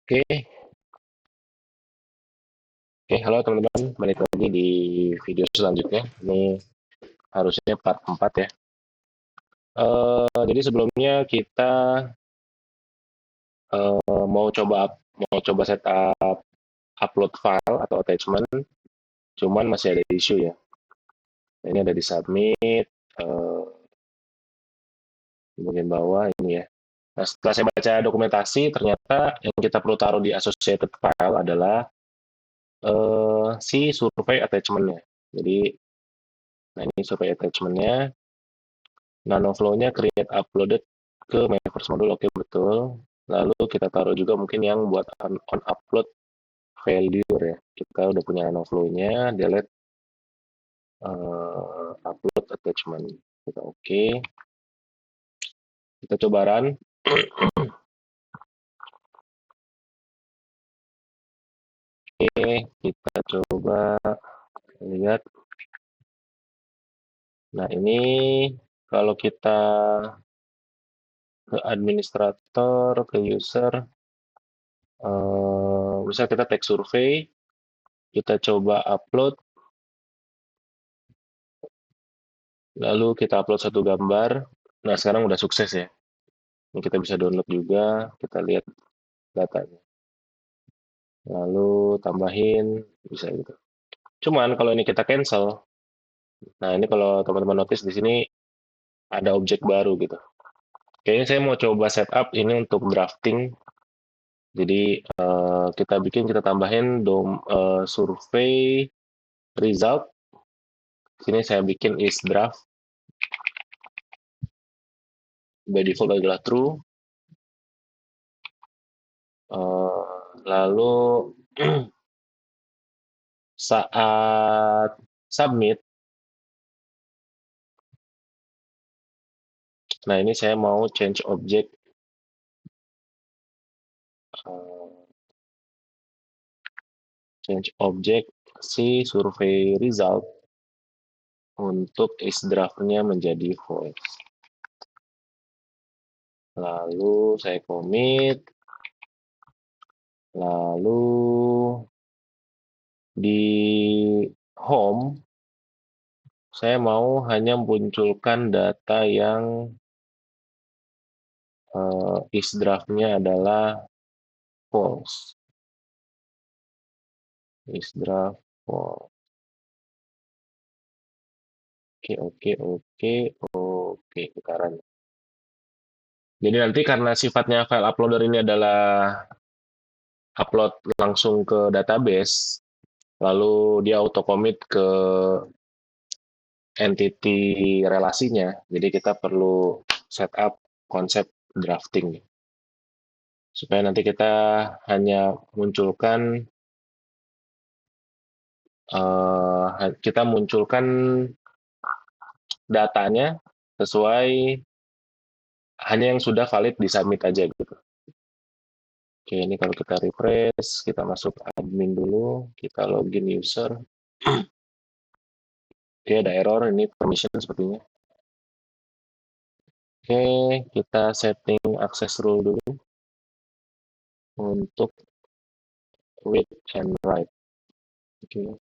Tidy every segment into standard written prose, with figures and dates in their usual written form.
Oke, halo teman-teman, balik lagi di video selanjutnya. Ini harusnya part 4 ya. Jadi sebelumnya kita mau coba setup upload file atau attachment, cuman masih ada isu ya. Ini ada di submit di bagian bawah ini ya. Nah, setelah saya baca dokumentasi, ternyata yang kita perlu taruh di associated file adalah si survei attachment-nya. Jadi, nah ini survei attachment-nya. Nanoflow-nya create uploaded ke my first module, oke betul. Lalu kita taruh juga mungkin yang buat on upload failure ya. Kita udah punya Nanoflow-nya, delete upload attachment. Kita oke. Kita coba run. Oke, kita coba lihat. Nah ini kalau kita ke administrator, ke user, bisa kita take survei, kita coba upload, lalu kita upload satu gambar. Nah sekarang udah sukses ya. Ini kita bisa download juga, kita lihat datanya. Lalu tambahin, bisa gitu. Cuman kalau ini kita cancel, nah ini kalau teman-teman notice di sini ada objek baru gitu. Kayaknya saya mau coba setup ini untuk drafting. Jadi kita tambahin survei result. Sini saya bikin is draft. By default adalah true. Lalu saat submit, nah ini saya mau change object. Change object si survei result untuk is draft-nya menjadi voice. Lalu saya commit. Lalu di home saya mau hanya munculkan data yang is draft-nya adalah false. Is draft false. Oke, kita run. Jadi nanti karena sifatnya file uploader ini adalah upload langsung ke database, lalu dia auto commit ke entity relasinya. Jadi kita perlu setup konsep drafting supaya nanti kita hanya munculkan datanya sesuai hanya yang sudah valid di submit aja gitu. Oke, ini kalau kita refresh, kita masuk admin dulu, kita login user. Oke, ada error, ini permission sepertinya. Oke, kita setting access rule dulu untuk read and write. Oke,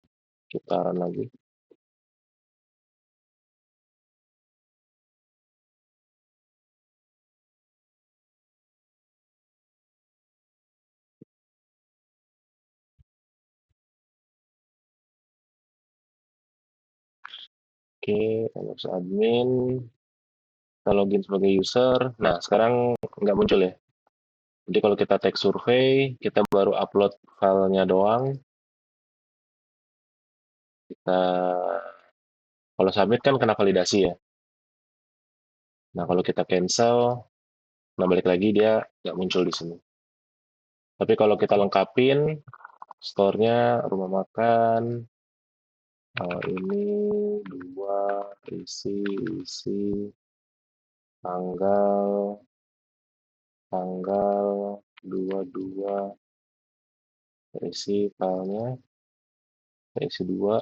kita run lagi. Oke, masuk admin, kita login sebagai user. Nah, sekarang nggak muncul ya. Jadi kalau kita take survei, kita baru upload filenya doang. Kita kalau submit kan kena validasi ya. Nah, kalau kita cancel, nah balik lagi dia nggak muncul di sini. Tapi kalau kita lengkapin, store-nya rumah makan, ini dua, isi, tanggal, tanggal 22, isi filenya, isi 2,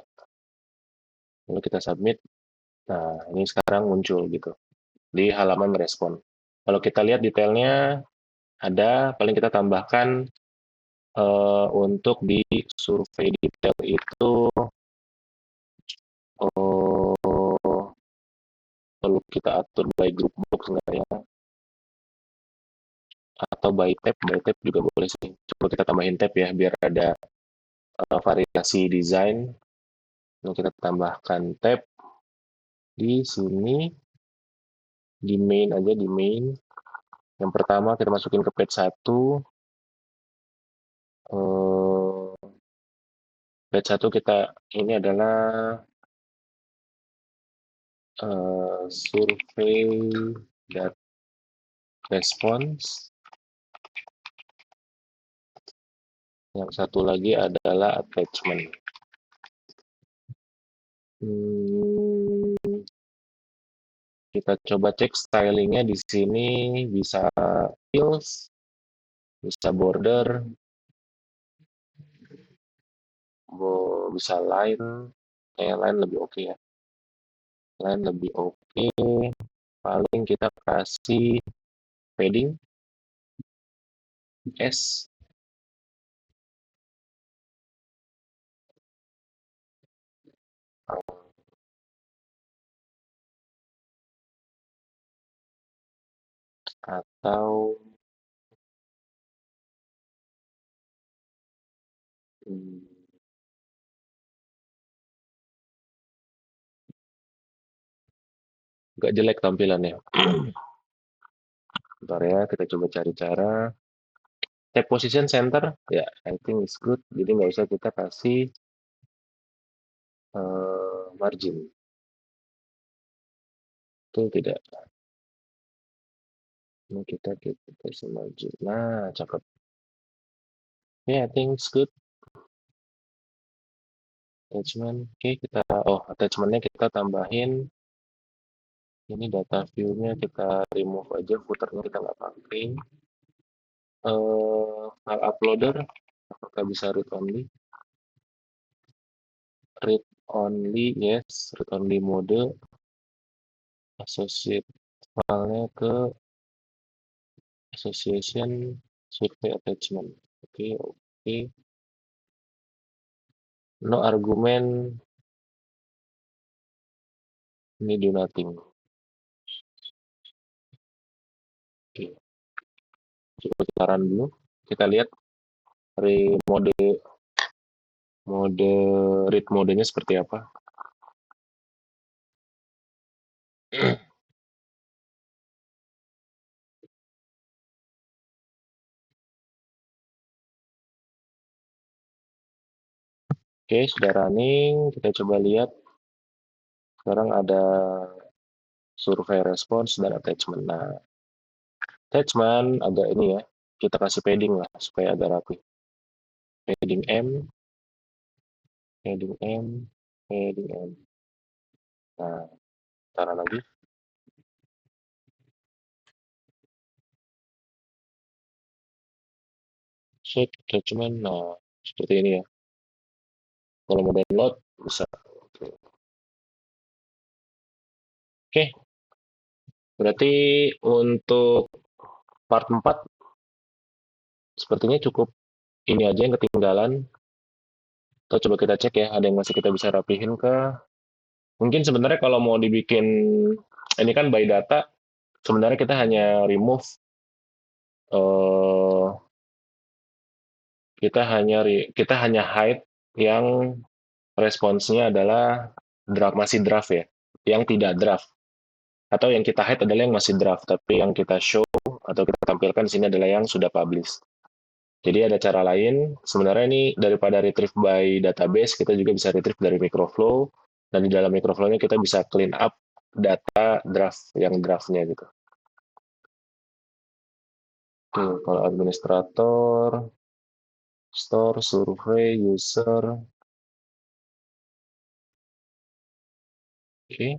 lalu kita submit. Nah, ini sekarang muncul gitu di halaman merespon. Kalau kita lihat detailnya ada, paling kita tambahkan untuk di survei detail itu eh, perlu kita atur by group box nggak ya? Atau by tab juga boleh sih. Coba kita tambahin tab ya, biar ada variasi desain. Lalu kita tambahkan tab di sini, di main aja, di main. Yang pertama kita masukin ke page 1. Page 1 kita, ini adalah survei dan response. Yang satu lagi adalah attachment. Kita coba cek stylingnya di sini, bisa fields, bisa border, bisa line. Line lebih oke ya. Line lebih oke. Paling kita kasih padding S. Atau hmm, nggak jelek tampilannya. Bentar ya, kita coba cari cara. Tab position center, ya, I think is good. Jadi nggak usah kita kasih margin. Itu tidak. Ini kita kasih margin. Nah, cakep. Ya, I think it's good. Attachment. Oke, kita, attachmentnya kita tambahin. Ini data view-nya kita remove aja, footernya kita nggak pakai. File uploader, apakah bisa read only? Read only, yes. Read only mode. Associate filenya ke association survey attachment. Oke, oke. No argument, ini do nothing. Oke, coba kita run dulu. Kita lihat mode read modenya seperti apa. Oke, sudah running. Kita coba lihat. Sekarang ada survei response dan attachment. Nah, attachment agak ini ya. Kita kasih padding lah supaya agak rapi. Padding M, padding M, padding M. Nah, cara lagi. Set attachment. Nah, seperti ini ya. Kalau mau download, bisa. Oke, berarti untuk part 4 sepertinya cukup ini aja yang ketinggalan. Atau coba kita cek ya, ada yang masih kita bisa rapihin ke. Mungkin sebenarnya kalau mau dibikin, ini kan by data, sebenarnya kita hanya remove, eh, kita hanya hide yang responsnya adalah masih draft ya, yang tidak draft. Atau yang kita hide adalah yang masih draft, tapi yang kita show atau kita tampilkan di sini adalah yang sudah publish. Jadi ada cara lain. Sebenarnya ini daripada retrieve by database, kita juga bisa retrieve dari microflow. Dan di dalam microflow-nya kita bisa clean up data draft yang draftnya gitu. Tuh, kalau administrator, store, survei, user. Oke,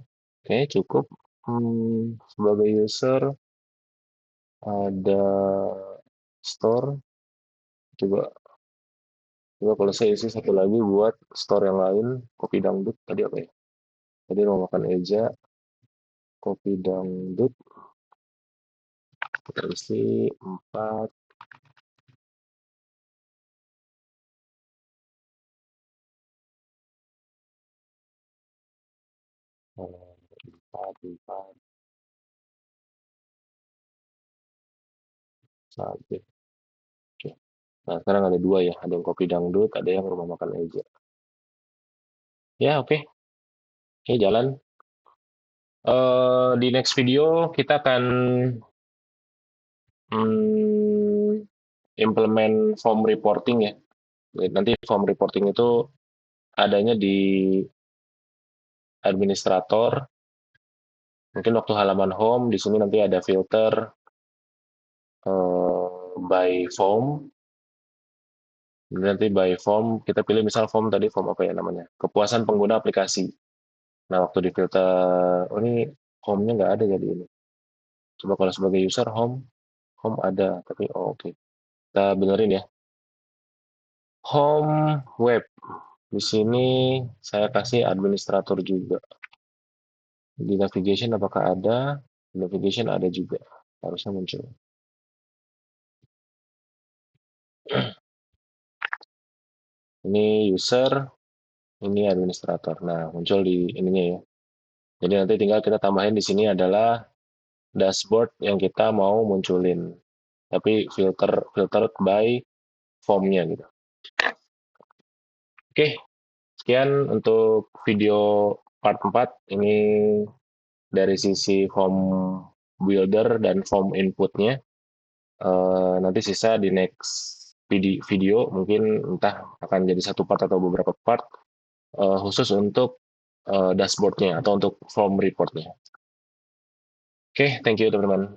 kayaknya cukup. Sebagai user, ada store. Coba, coba kalau saya isi satu lagi buat store yang lain, kopi dangdut. Tadi apa ya? Tadi mau makan Eja, kopi dangdut. Kita isi 4. Empat, empat, satu. Oke. Nah, sekarang ada dua ya. Ada yang kopi dangdut, ada yang rumah makan Eja. Ya, oke. Oke, jalan. Di next video kita akan mm, implement form reporting ya. Jadi nanti form reporting itu adanya di administrator. Mungkin waktu halaman home, di sini nanti ada filter by form. Nanti by form, kita pilih misal form tadi, form apa ya namanya? Kepuasan pengguna aplikasi. Nah, waktu di filter, oh ini home-nya nggak ada jadi ini. Coba kalau sebagai user home ada, tapi oh, oke. Kita benerin ya. Home web. Di sini saya kasih administrator juga. Di navigation apakah ada? Di navigation ada juga. Harusnya muncul. Ini user, ini administrator. Nah, muncul di ininya ya. Jadi nanti tinggal kita tambahin di sini adalah dashboard yang kita mau munculin. Tapi filter by formnya gitu. Oke, sekian untuk video part 4. Ini dari sisi form builder dan form inputnya. Nanti sisa di next video mungkin entah akan jadi satu part atau beberapa part khusus untuk dashboardnya atau untuk form reportnya. Oke, thank you teman-teman.